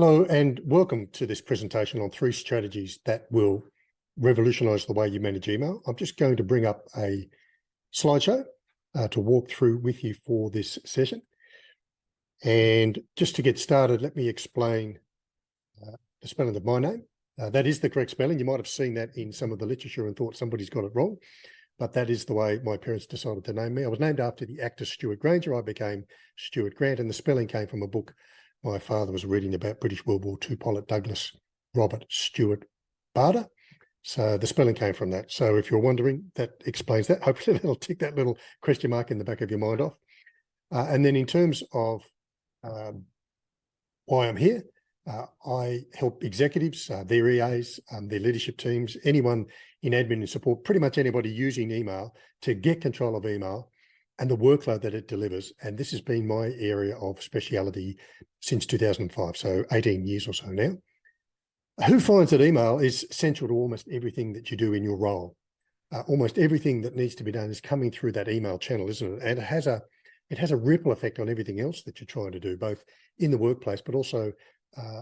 Hello and welcome to this presentation on 3 strategies that will revolutionize the way you manage email. I'm just going to bring up a slideshow to walk through with you for this session. And just to get started, let me explain the spelling of my name. That is the correct spelling. You might have seen that in some of the literature and thought somebody's got it wrong, but that is the way my parents decided to name me. I was named after the actor Stuart Granger. I became Stuart Grant, and the spelling came from a book my father was reading about British World War II pilot Douglas Robert Stewart Barter. So the spelling came from that. So if you're wondering, that explains that. Hopefully that'll tick that little question mark in the back of your mind off. And then in terms of why I'm here, I help executives, their EAs, their leadership teams, anyone in admin and support, pretty much anybody using email to get control of email and the workload that it delivers. And this has been my area of speciality since 2005, so 18 years or so now. Who finds that email is central to almost everything that you do in your role. Almost everything that needs to be done is coming through that email channel, isn't it? And it has a ripple effect on everything else that you're trying to do, both in the workplace, but also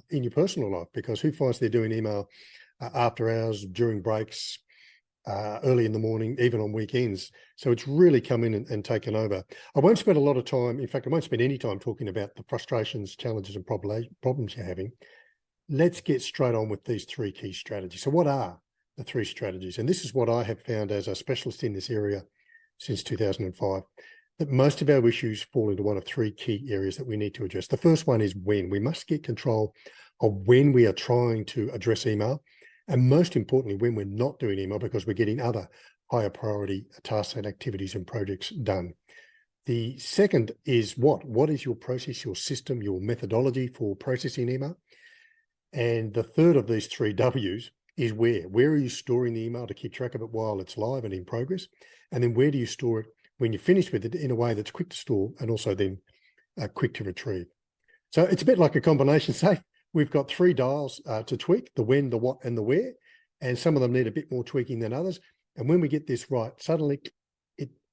in your personal life, because who finds they're doing email after hours, during breaks, early in the morning, even on weekends. So it's really come in and taken over. I won't spend a lot of time, in fact, I won't spend any time talking about the frustrations, challenges, and problems you're having. Let's get straight on with these 3 key strategies. So what are the 3 strategies? And this is what I have found as a specialist in this area since 2005, that most of our issues fall into one of 3 key areas that we need to address. The first one is when. We must get control of when we are trying to address email, and most importantly, when we're not doing email, because we're getting other higher priority tasks and activities and projects done. The second is what? What is your process, your system, your methodology for processing email? And the third of these 3 W's is where. Where are you storing the email to keep track of it while it's live and in progress? And then where do you store it when you're finished with it in a way that's quick to store and also then quick to retrieve? So it's a bit like a combination, say. We've got 3 dials to tweak: the when, the what, and the where, and some of them need a bit more tweaking than others. And when we get this right, suddenly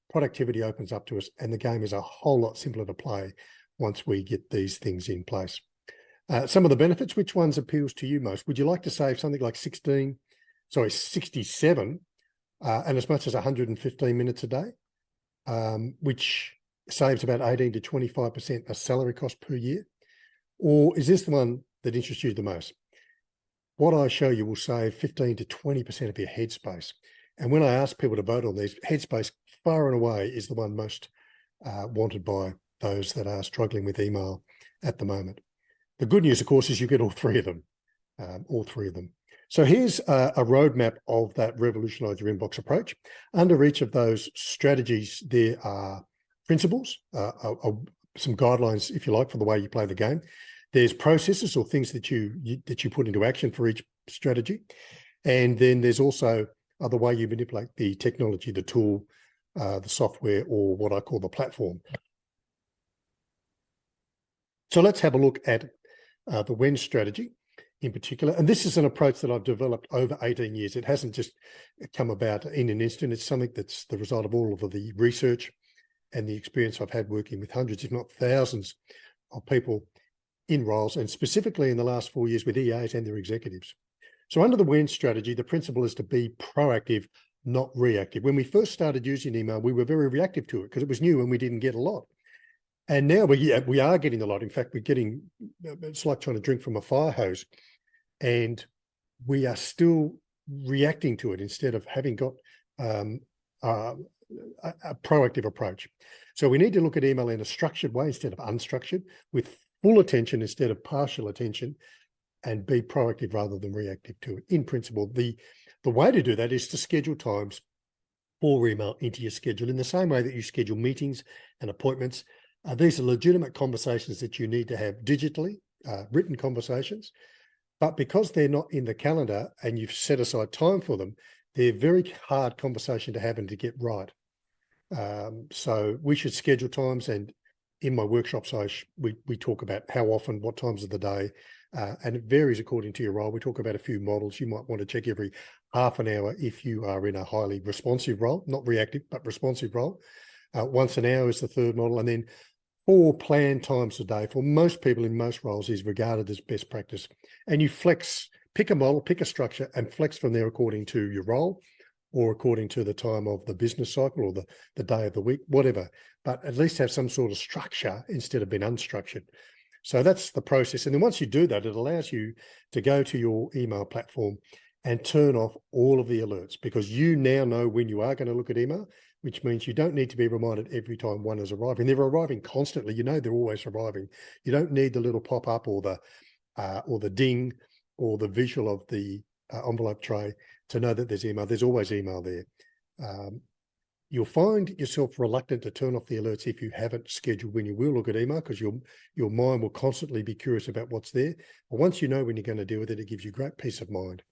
productivity opens up to us, and the game is a whole lot simpler to play once we get these things in place. Some of the benefits, which ones appeals to you most? Would you like to save something like 67 and as much as 115 minutes a day, which saves about 18 to 25% a salary cost per year? Or is this the one that interests you the most? What I show you will save 15 to 20% of your headspace. And when I ask people to vote on these, headspace far and away is the one most wanted by those that are struggling with email at the moment. The good news, of course, is you get all 3 of them, So here's a roadmap of that revolutionize your inbox approach. Under each of those strategies, there are principles, some guidelines, if you like, for the way you play the game. There's processes or things that you put into action for each strategy. And then there's also the way you manipulate the technology, the tool, the software, or what I call the platform. So let's have a look at the when strategy in particular. And this is an approach that I've developed over 18 years. It hasn't just come about in an instant. It's something that's the result of all of the research and the experience I've had working with hundreds, if not thousands, of people in roles, and specifically in the last 4 years with EAs and their executives. So under the when strategy, the principle is to be proactive, not reactive. When we first started using email, we were very reactive to it because it was new and we didn't get a lot. And now we are getting a lot. In fact, it's like trying to drink from a fire hose, and we are still reacting to it instead of having got a proactive approach. So we need to look at email in a structured way instead of unstructured, with full attention instead of partial attention, and be proactive rather than reactive to it. In principle, the way to do that is to schedule times for email into your schedule in the same way that you schedule meetings and appointments. These are legitimate conversations that you need to have digitally, written conversations, but because they're not in the calendar and you've set aside time for them, they're very hard conversation to have and to get right. So we should schedule times, and in my workshops, we talk about how often, what times of the day, and it varies according to your role. We talk about a few models. You might want to check every half an hour if you are in a highly responsive role, not reactive, but responsive role. Once an hour is the third model, and then 4 planned times a day for most people in most roles is regarded as best practice. And you flex, pick a model, pick a structure, and flex from there according to your role or according to the time of the business cycle or the day of the week, whatever. But at least have some sort of structure instead of being unstructured. So that's the process. And then once you do that, it allows you to go to your email platform and turn off all of the alerts, because you now know when you are going to look at email, which means you don't need to be reminded every time one is arriving. They're arriving constantly. You know they're always arriving. You don't need the little pop-up or the ding or the visual of the envelope tray to know that there's email. There's always email there. You'll find yourself reluctant to turn off the alerts if you haven't scheduled when you will look at email, because your mind will constantly be curious about what's there. But once you know when you're going to deal with it, it gives you great peace of mind.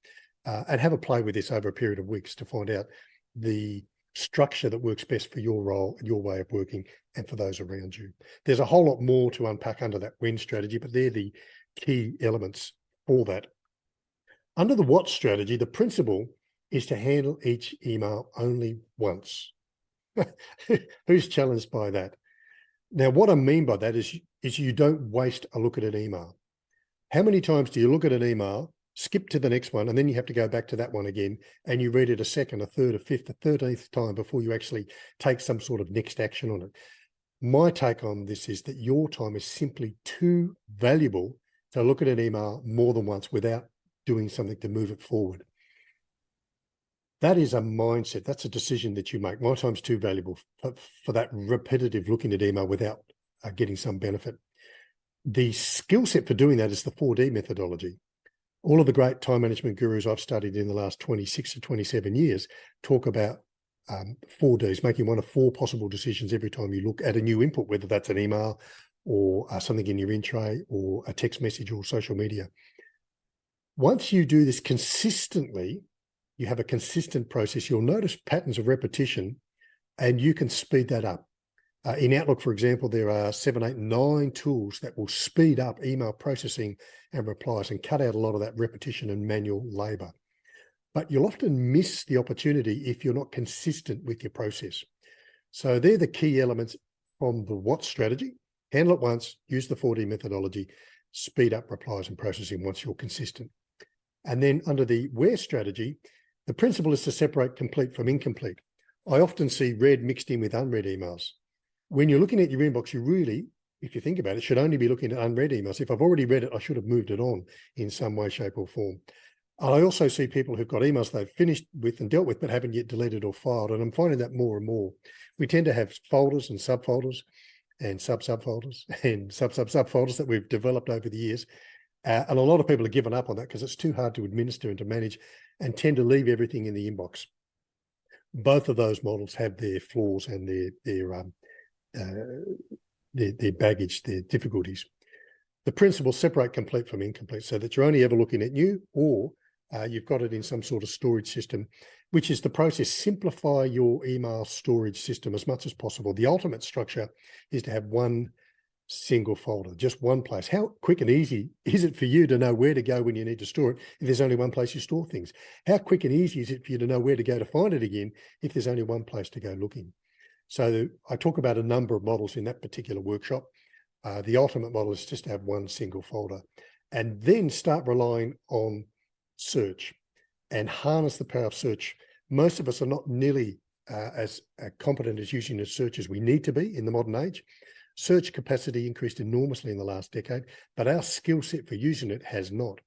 And have a play with this over a period of weeks to find out the structure that works best for your role and your way of working and for those around you. There's a whole lot more to unpack under that when strategy, but they're the key elements for that. Under the what strategy, the principle is to handle each email only once. Who's challenged by that? Now, what I mean by that is you don't waste a look at an email. How many times do you look at an email, skip to the next one, and then you have to go back to that one again, and you read it a second, a third, a fifth, a 13th time before you actually take some sort of next action on it? My take on this is that your time is simply too valuable to look at an email more than once without doing something to move it forward. That is a mindset. That's a decision that you make. My time's too valuable for that repetitive looking at email without getting some benefit. The skill set for doing that is the 4D methodology. All of the great time management gurus I've studied in the last 26 to 27 years talk about 4Ds, making one of 4 possible decisions every time you look at a new input, whether that's an email or something in your in tray or a text message or social media. Once you do this consistently, you have a consistent process, you'll notice patterns of repetition and you can speed that up. In Outlook, for example, there are 7, 8, 9 tools that will speed up email processing and replies and cut out a lot of that repetition and manual labor. But you'll often miss the opportunity if you're not consistent with your process. So they're the key elements from the what strategy. Handle it once, use the 4D methodology, speed up replies and processing once you're consistent. And then under the where strategy, the principle is to separate complete from incomplete. I often see read mixed in with unread emails. When you're looking at your inbox, you really, if you think about it, should only be looking at unread emails. If I've already read it, I should have moved it on in some way, shape or form. I also see people who've got emails they've finished with and dealt with, but haven't yet deleted or filed. And I'm finding that more and more. We tend to have folders and subfolders and subfolders and subfolders that we've developed over the years. And a lot of people have given up on that because it's too hard to administer and to manage and tend to leave everything in the inbox. Both of those models have their flaws and their baggage, their difficulties. The principle, separate complete from incomplete, so that you're only ever looking at new or you've got it in some sort of storage system, which is the process. Simplify your email storage system as much as possible. The ultimate structure is to have one single folder, just one place. How quick and easy is it for you to know where to go when you need to store it if there's only one place you store things? How quick and easy is it for you to know where to go to find it again if there's only one place to go looking? So I talk about a number of models in that particular workshop. The ultimate model is just to have one single folder and then start relying on search and harness the power of search. Most of us are not nearly as competent as using the search as we need to be in the modern age. Search capacity increased enormously in the last decade, but our skill set for using it has not.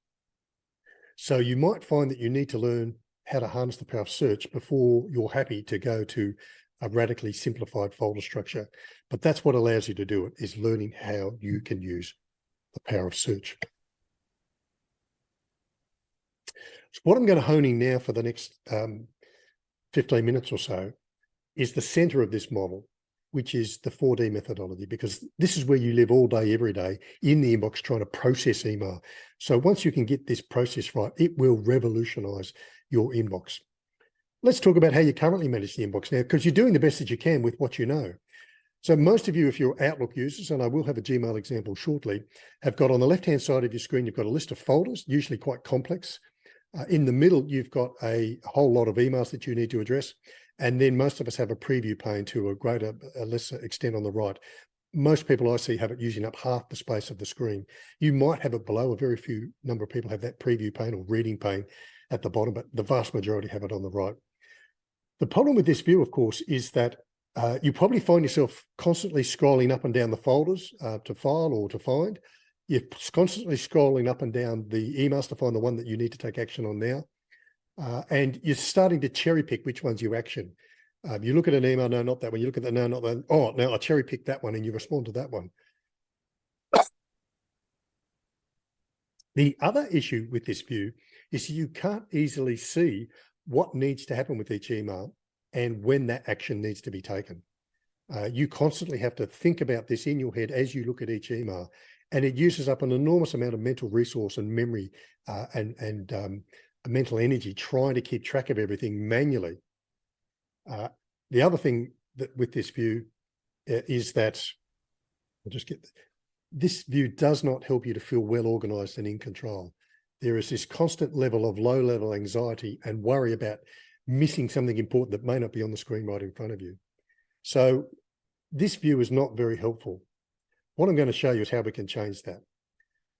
So you might find that you need to learn how to harness the power of search before you're happy to go to a radically simplified folder structure. But that's what allows you to do it, is learning how you can use the power of search. So what I'm going to hone in now for the next 15 minutes or so is the center of this model, which is the 4D methodology, because this is where you live all day, every day in the inbox trying to process email. So once you can get this process right, it will revolutionize your inbox. Let's talk about how you currently manage the inbox now, because you're doing the best that you can with what you know. So most of you, if you're Outlook users, and I will have a Gmail example shortly, have got on the left-hand side of your screen, you've got a list of folders, usually quite complex. In the middle, you've got a whole lot of emails that you need to address. And then most of us have a preview pane to a lesser extent on the right. most people I see have it using up half the space of the screen. You might have it below. A very few number of people have that preview pane or reading pane at the bottom, but the vast majority have it on the right. The problem with this view, of course, is that you probably find yourself constantly scrolling up and down the folders to file or to find. You're constantly scrolling up and down the emails to find the one that you need to take action on now. And you're starting to cherry pick which ones you action. You look at an email, no, not that one. You look at that, no, not that. Oh, now I cherry pick that one and you respond to that one. The other issue with this view is you can't easily see what needs to happen with each email and when that action needs to be taken. You constantly have to think about this in your head as you look at each email, and it uses up an enormous amount of mental resource and memory and mental energy trying to keep track of everything manually. The other thing that with this view is that, I'll just get, this view does not help you to feel well organized and in control. There is this constant level of low-level anxiety and worry about missing something important that may not be on the screen right in front of you. So this view is not very helpful. What I'm going to show you is how we can change that.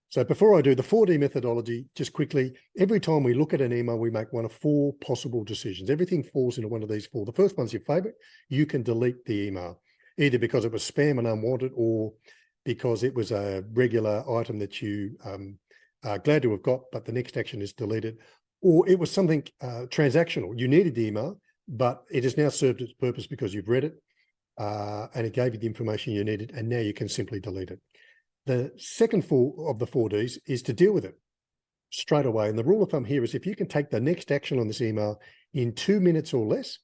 So before I do the 4D methodology, just quickly, every time we look at an email, we make one of 4 possible decisions. Everything falls into one of these 4. The first one's your favorite. You can delete the email, either because it was spam and unwanted or because it was a regular item that you are glad to have got, but the next action is deleted, or it was something transactional. You needed the email, but it has now served its purpose because you've read it and it gave you the information you needed, and now you can simply delete it. The second 4 of the 4Ds is to deal with it straight away. And the rule of thumb here is if you can take the next action on this email in 2 minutes or less,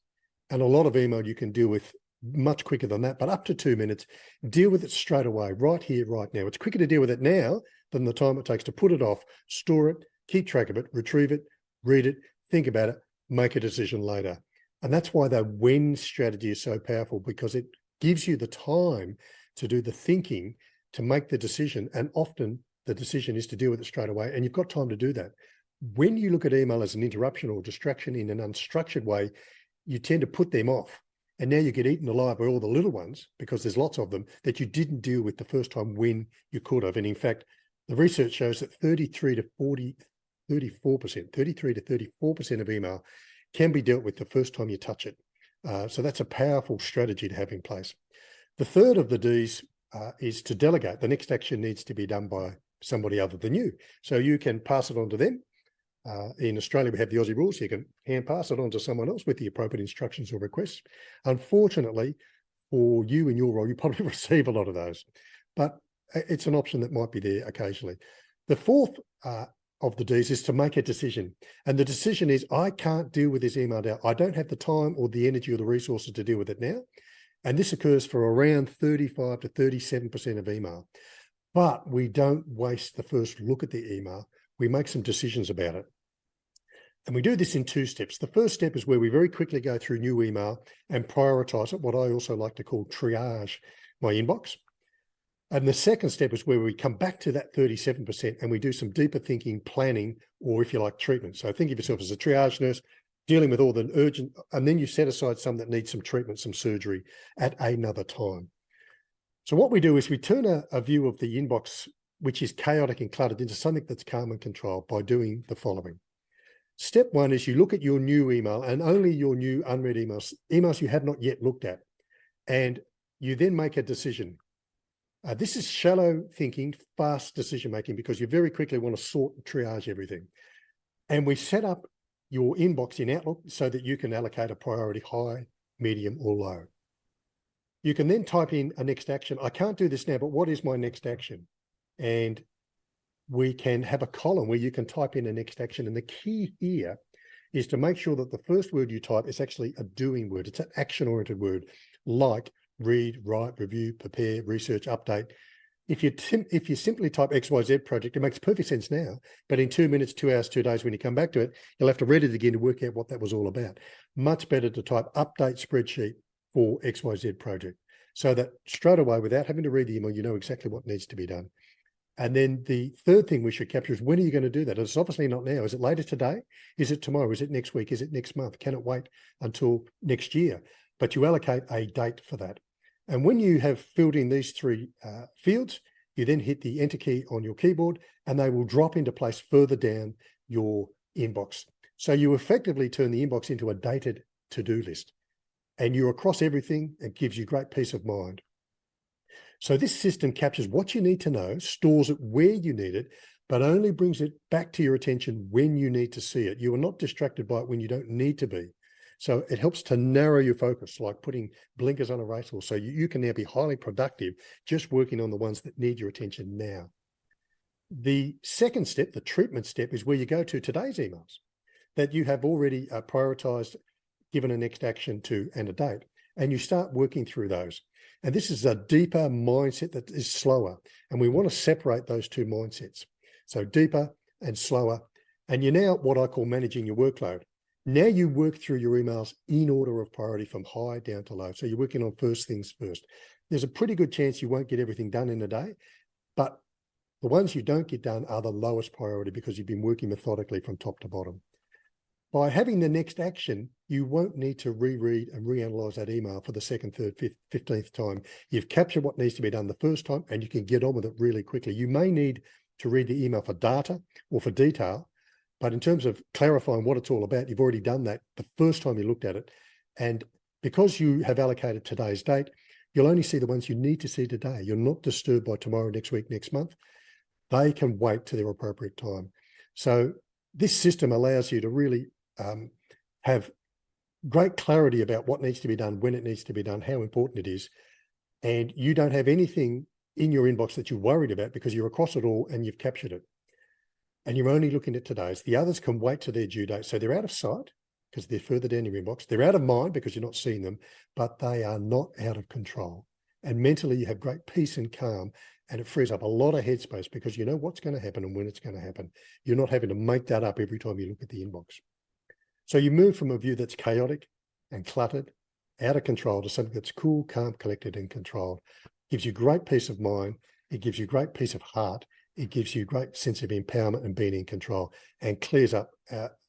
and a lot of email you can deal with much quicker than that, but up to 2 minutes, deal with it straight away, right here, right now. It's quicker to deal with it now than the time it takes to put it off, store it, keep track of it, retrieve it, read it, think about it, make a decision later. And that's why the when strategy is so powerful, because it gives you the time to do the thinking, to make the decision. And often the decision is to deal with it straight away. And you've got time to do that. When you look at email as an interruption or distraction in an unstructured way, you tend to put them off. And now you get eaten alive by all the little ones, because there's lots of them that you didn't deal with the first time when you could have. And in fact, the research shows that 33 to 34% of email can be dealt with the first time you touch it. So that's a powerful strategy to have in place. The third of the Ds is to delegate. The next action needs to be done by somebody other than you. So you can pass it on to them. In Australia, we have the Aussie rules. You can hand pass it on to someone else with the appropriate instructions or requests. Unfortunately, for you in your role, you probably receive a lot of those, but it's an option that might be there occasionally. The fourth of the Ds is to make a decision. And the decision is, I can't deal with this email now. I don't have the time or the energy or the resources to deal with it now. And this occurs for around 35 to 37% of email. But we don't waste the first look at the email. We make some decisions about it. And we do this in 2 steps. The first step is where we very quickly go through new email and prioritize it, what I also like to call triage my inbox. And the second step is where we come back to that 37% and we do some deeper thinking, planning, or if you like, treatment. So think of yourself as a triage nurse dealing with all the urgent, and then you set aside some that need some treatment, some surgery at another time. So what we do is we turn a view of the inbox, which is chaotic and cluttered, into something that's calm and controlled by doing the following. Step 1 is you look at your new email and only your new unread emails, emails you have not yet looked at, and you then make a decision. This is shallow thinking, fast decision-making, because you very quickly want to sort and triage everything. And we set up your inbox in Outlook so that you can allocate a priority high, medium, or low. You can then type in a next action. I can't do this now, but what is my next action? And we can have a column where you can type in a next action. And the key here is to make sure that the first word you type is actually a doing word. It's an action-oriented word, like read, write, review, prepare, research, update. If you simply type XYZ project, it makes perfect sense now, but in 2 minutes, 2 hours, 2 days, when you come back to it, you'll have to read it again to work out what that was all about. Much better to type update spreadsheet for XYZ project, so that straight away, without having to read the email, you know exactly what needs to be done. And then the third thing we should capture is, when are you going to do that? It's obviously not now. Is it later today? Is it tomorrow? Is it next week? Is it next month? Can it wait until next year? But you allocate a date for that. And when you have filled in these three fields, you then hit the enter key on your keyboard and they will drop into place further down your inbox. So you effectively turn the inbox into a dated to-do list, and you're across everything and gives you great peace of mind. So this system captures what you need to know, stores it where you need it, but only brings it back to your attention when you need to see it. You are not distracted by it when you don't need to be. So it helps to narrow your focus, like putting blinkers on a racehorse. So you can now be highly productive just working on the ones that need your attention now. The second step, the treatment step, is where you go to today's emails that you have already prioritized, given a next action to and a date, and you start working through those. And this is a deeper mindset that is slower. And we want to separate those two mindsets. So deeper and slower. And you're now what I call managing your workload. Now you work through your emails in order of priority from high down to low. So you're working on first things first. There's a pretty good chance you won't get everything done in a day, but the ones you don't get done are the lowest priority because you've been working methodically from top to bottom. By having the next action, you won't need to reread and reanalyze that email for the second, third, fifth, 15th time. You've captured what needs to be done the first time and you can get on with it really quickly. You may need to read the email for data or for detail, but in terms of clarifying what it's all about, you've already done that the first time you looked at it. And because you have allocated today's date, you'll only see the ones you need to see today. You're not disturbed by tomorrow, next week, next month. They can wait to their appropriate time. So this system allows you to really have great clarity about what needs to be done, when it needs to be done, how important it is. And you don't have anything in your inbox that you're worried about because you're across it all and you've captured it. And you're only looking at today's. The others can wait to their due date. So they're out of sight because they're further down your inbox. They're out of mind because you're not seeing them, but they are not out of control. And mentally you have great peace and calm, and it frees up a lot of headspace because you know what's going to happen and when it's going to happen. You're not having to make that up every time you look at the inbox. So you move from a view that's chaotic and cluttered, out of control, to something that's cool, calm, collected, and controlled. It gives you great peace of mind. It gives you great peace of heart. It gives you a great sense of empowerment and being in control, and clears up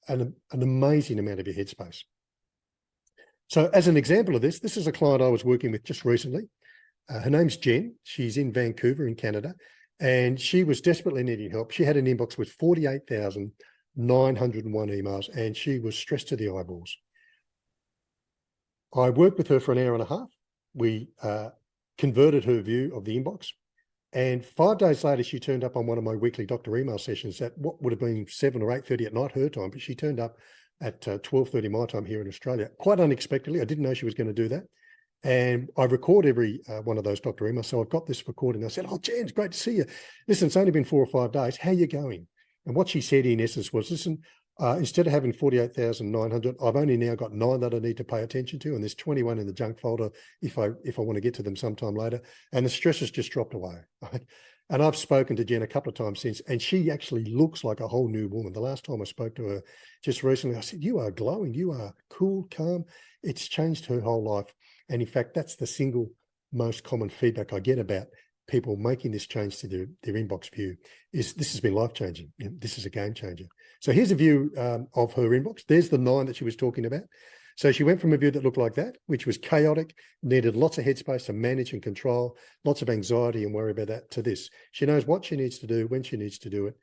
an amazing amount of your headspace. So as an example of this, this is a client I was working with just recently. Her name's Jen. She's in Vancouver in Canada, and she was desperately needing help. She had an inbox with 48,901 emails, and she was stressed to the eyeballs. I worked with her for an hour and a half. We converted her view of the inbox. And 5 days later, she turned up on one of my weekly doctor email sessions at what would have been 7 or 8:30 at night her time, but she turned up at 12:30 my time here in Australia, quite unexpectedly. I didn't know she was going to do that. And I record every one of those doctor emails. So I've got this recording. I said, "Oh, Jen, it's great to see you. Listen, it's only been 4 or 5 days. How are you going?" And what she said in essence was, "Listen, instead of having 48,900, I've only now got 9 that I need to pay attention to. And there's 21 in the junk folder if I want to get to them sometime later. And the stress has just dropped away." Right? And I've spoken to Jen a couple of times since, and she actually looks like a whole new woman. The last time I spoke to her just recently, I said, "You are glowing. You are cool, calm." It's changed her whole life. And in fact, that's the single most common feedback I get about people making this change to their inbox view, is this has been life-changing. You know, this is a game changer. So here's a view of her inbox. There's the 9 that she was talking about. So she went from a view that looked like that, which was chaotic, needed lots of headspace to manage and control, lots of anxiety and worry about that, to this. She knows what she needs to do, when she needs to do it.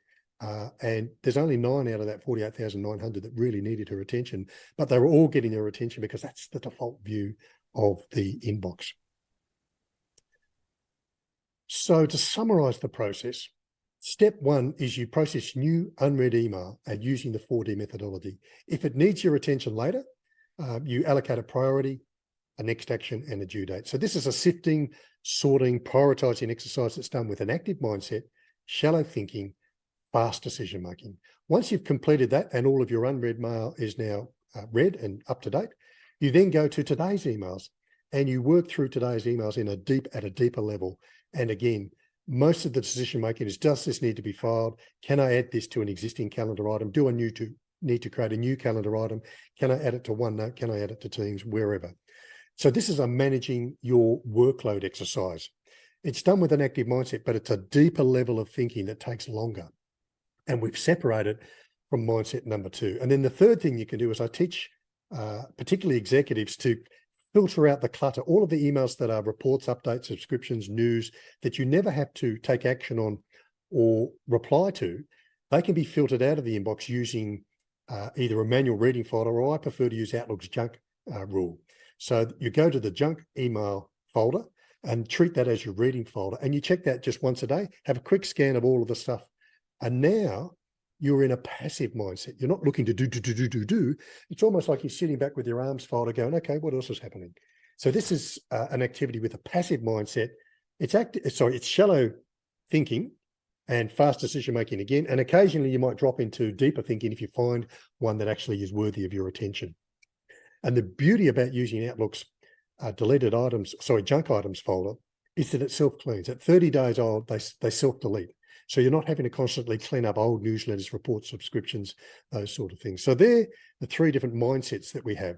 And there's only 9 out of that 48,900 that really needed her attention, but they were all getting her attention because that's the default view of the inbox. So to summarize the process, step 1 is you process new unread email and using the 4D methodology. If it needs your attention later, you allocate a priority, a next action, and a due date. So this is a sifting, sorting, prioritizing exercise that's done with an active mindset, shallow thinking, fast decision making. Once you've completed that and all of your unread mail is now read and up to date, you then go to today's emails and you work through today's emails at a deeper level. And again, most of the decision making is, does this need to be filed? Can I add this to an existing calendar item? Do I need to create a new calendar item? Can I add it to OneNote? Can I add it to Teams? Wherever. So this is a managing your workload exercise. It's done with an active mindset, but it's a deeper level of thinking that takes longer. And we've separated from mindset number 2. And then the third thing you can do is I teach particularly executives to filter out the clutter, all of the emails that are reports, updates, subscriptions, news that you never have to take action on or reply to. They can be filtered out of the inbox using either a manual reading folder, or I prefer to use Outlook's junk rule. So you go to the junk email folder and treat that as your reading folder, and you check that just once a day, have a quick scan of all of the stuff. And now you're in a passive mindset. You're not looking to do. It's almost like you're sitting back with your arms folded going, okay, what else is happening? So this is an activity with a passive mindset. It's shallow thinking and fast decision-making again. And occasionally you might drop into deeper thinking if you find one that actually is worthy of your attention. And the beauty about using Outlook's junk items folder is that it self-cleans. At 30 days old, they self-delete. So you're not having to constantly clean up old newsletters, reports, subscriptions, those sort of things. So they're the three different mindsets that we have.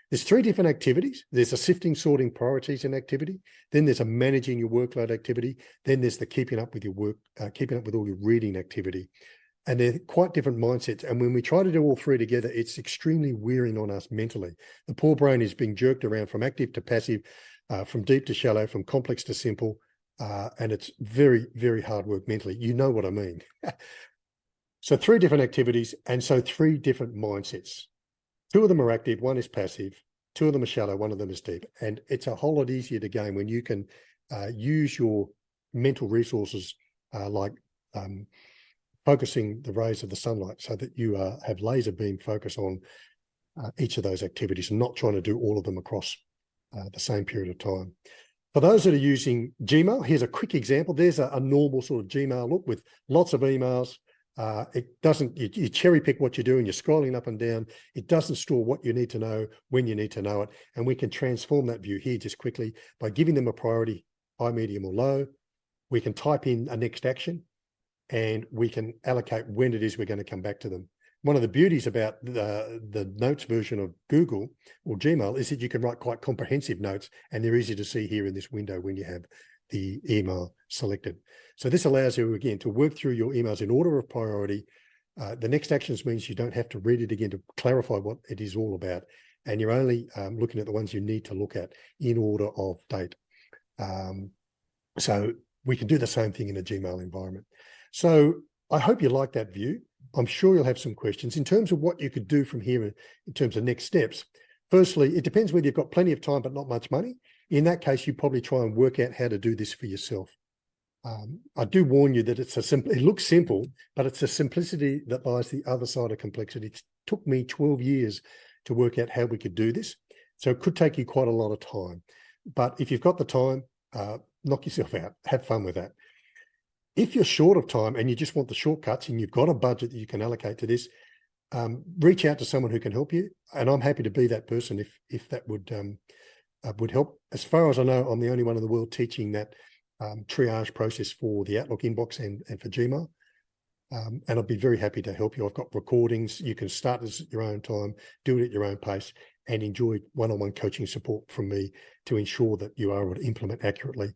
There's three different activities. There's a sifting, sorting, prioritizing activity. Then there's a managing your workload activity. Then there's the keeping up with your work, keeping up with all your reading activity. And they're quite different mindsets. And when we try to do all three together, it's extremely wearing on us mentally. The poor brain is being jerked around from active to passive, from deep to shallow, from complex to simple. And it's very, very hard work mentally. You know what I mean. So three different activities, and so three different mindsets. Two of them are active, one is passive, two of them are shallow, one of them is deep. And it's a whole lot easier to game when you can use your mental resources like focusing the rays of the sunlight, so that you have laser beam focus on each of those activities and not trying to do all of them across the same period of time. For those that are using Gmail, here's a quick example. There's a normal sort of Gmail look with lots of emails. You cherry pick what you do and you're scrolling up and down. It doesn't store what you need to know when you need to know it. And we can transform that view here just quickly by giving them a priority, high, medium, or low. We can type in a next action, and we can allocate when it is we're going to come back to them. One of the beauties about the notes version of Google or Gmail is that you can write quite comprehensive notes, and they're easy to see here in this window when you have the email selected. So this allows you, again, to work through your emails in order of priority. The next actions means you don't have to read it again to clarify what it is all about, and you're only looking at the ones you need to look at in order of date. So we can do the same thing in a Gmail environment. So I hope you like that view. I'm sure you'll have some questions in terms of what you could do from here in terms of next steps. Firstly, it depends whether you've got plenty of time but not much money. In that case, you probably try and work out how to do this for yourself. I do warn you that it looks simple, but it's a simplicity that lies the other side of complexity. It took me 12 years to work out how we could do this. So it could take you quite a lot of time. But if you've got the time, knock yourself out, have fun with that. If you're short of time and you just want the shortcuts and you've got a budget that you can allocate to this, reach out to someone who can help you. And I'm happy to be that person if that would help. As far as I know, I'm the only one in the world teaching that triage process for the Outlook inbox and for Gmail. And I'd be very happy to help you. I've got recordings. You can start this at your own time, do it at your own pace, and enjoy one-on-one coaching support from me to ensure that you are able to implement accurately.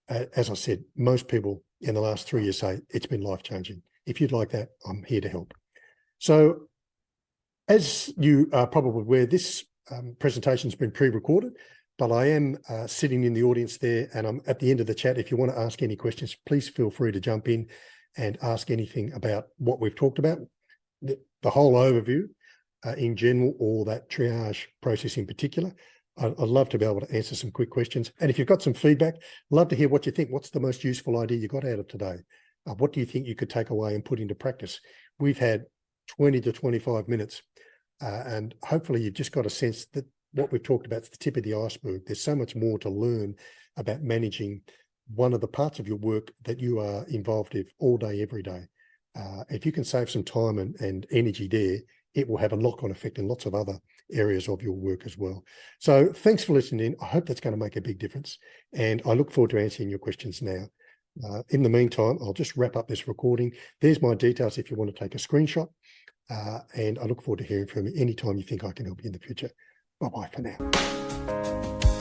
As I said, most people in the last 3 years say it's been life-changing. If you'd like that, I'm here to help. So as you are probably aware, this presentation has been pre-recorded, but I am sitting in the audience there, and I'm at the end of the chat. If you want to ask any questions, please feel free to jump in and ask anything about what we've talked about, the whole overview in general, or that triage process in particular. I'd love to be able to answer some quick questions. And if you've got some feedback, love to hear what you think. What's the most useful idea you got out of today? What do you think you could take away and put into practice? We've had 20 to 25 minutes, and hopefully you've just got a sense that what we've talked about is the tip of the iceberg. There's so much more to learn about managing one of the parts of your work that you are involved with all day, every day. If you can save some time and energy there, it will have a knock-on effect in lots of other areas of your work as well. So thanks for listening in. I hope that's going to make a big difference. And I look forward to answering your questions now. In the meantime, I'll just wrap up this recording. There's my details if you want to take a screenshot. And I look forward to hearing from you anytime you think I can help you in the future. Bye-bye for now.